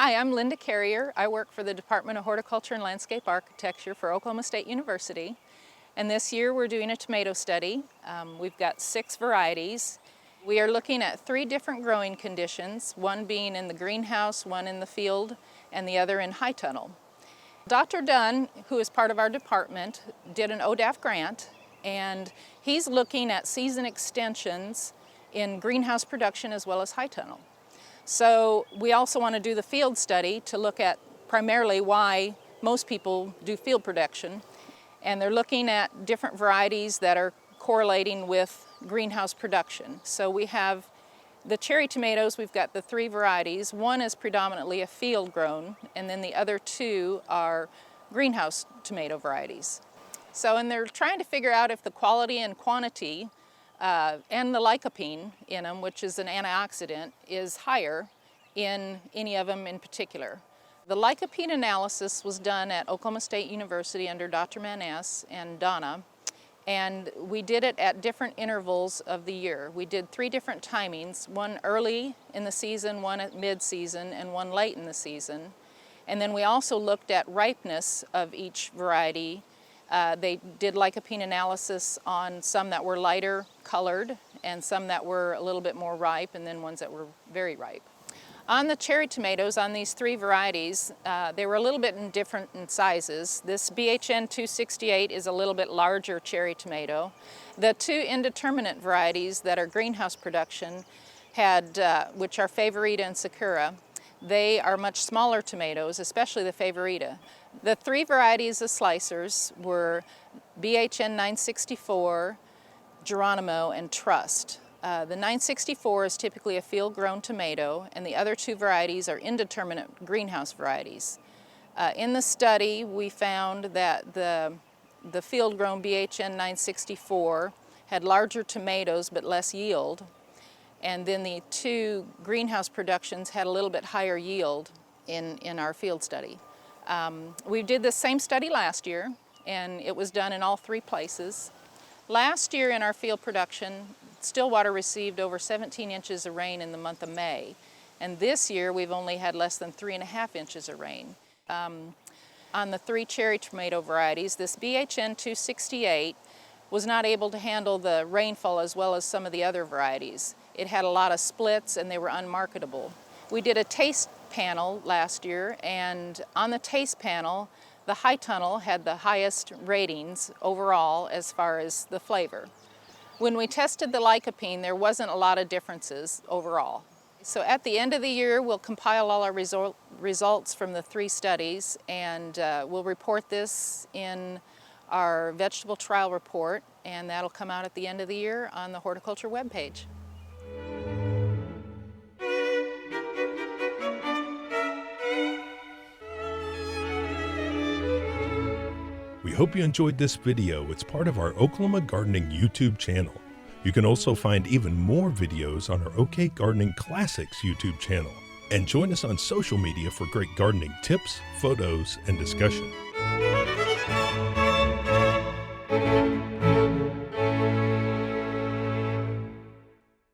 Hi, I'm Lynda Carrier. I work for the Department of Horticulture and Landscape Architecture for Oklahoma State University. And this year we're doing a tomato study. We've got 6 varieties. We are looking at 3 different growing conditions, one being in the greenhouse, one in the field, and the other in high tunnel. Dr. Dunn, who is part of our department, did an ODAF grant, and he's looking at season extensions in greenhouse production as well as high tunnel. So we also want to do the field study to look at primarily why most people do field production. And they're looking at different varieties that are correlating with greenhouse production. So we have the cherry tomatoes, we've got the 3 varieties. One is predominantly a field grown, and then the other 2 are greenhouse tomato varieties. And they're trying to figure out if the quality and quantity and the lycopene in them, which is an antioxidant, is higher in any of them in particular. The lycopene analysis was done at Oklahoma State University under Dr. Maness and Donna, and we did it at different intervals of the year. We did 3 different timings, one early in the season, one at mid-season, and one late in the season. And then we also looked at ripeness of each variety. They did lycopene analysis on some that were lighter colored and some that were a little bit more ripe, and then ones that were very ripe. On the cherry tomatoes, on these 3 varieties, they were a little bit different in sizes. This BHN 268 is a little bit larger cherry tomato. The 2 Indeterminate varieties that are greenhouse production had, which are Favorita and Sakura, they are much smaller tomatoes, especially the Favorita. The 3 varieties of slicers were BHN 964, Geronimo, and Trust. The 964 is typically a field-grown tomato, and the other 2 varieties are indeterminate greenhouse varieties. In the study, we found that the field-grown BHN 964 had larger tomatoes but less yield, and then the 2 greenhouse productions had a little bit higher yield in our field study. We did the same study last year, and it was done in all 3 places. Last year in our field production, Stillwater received over 17 inches of rain in the month of May, and this year we've only had less than 3.5 inches of rain. On the 3 cherry tomato varieties, this BHN 268 was not able to handle the rainfall as well as some of the other varieties. It had a lot of splits and they were unmarketable. We did a taste panel last year, and on the taste panel, the high tunnel had the highest ratings overall as far as the flavor. When we tested the lycopene, there wasn't a lot of differences overall. So at the end of the year, we'll compile all our results from the 3 studies, and we'll report this in our vegetable trial report, and that'll come out at the end of the year on the horticulture webpage. We hope you enjoyed this video. It's part of our Oklahoma Gardening YouTube channel. You can also find even more videos on our OK Gardening Classics YouTube channel. And join us on social media for great gardening tips, photos, and discussion.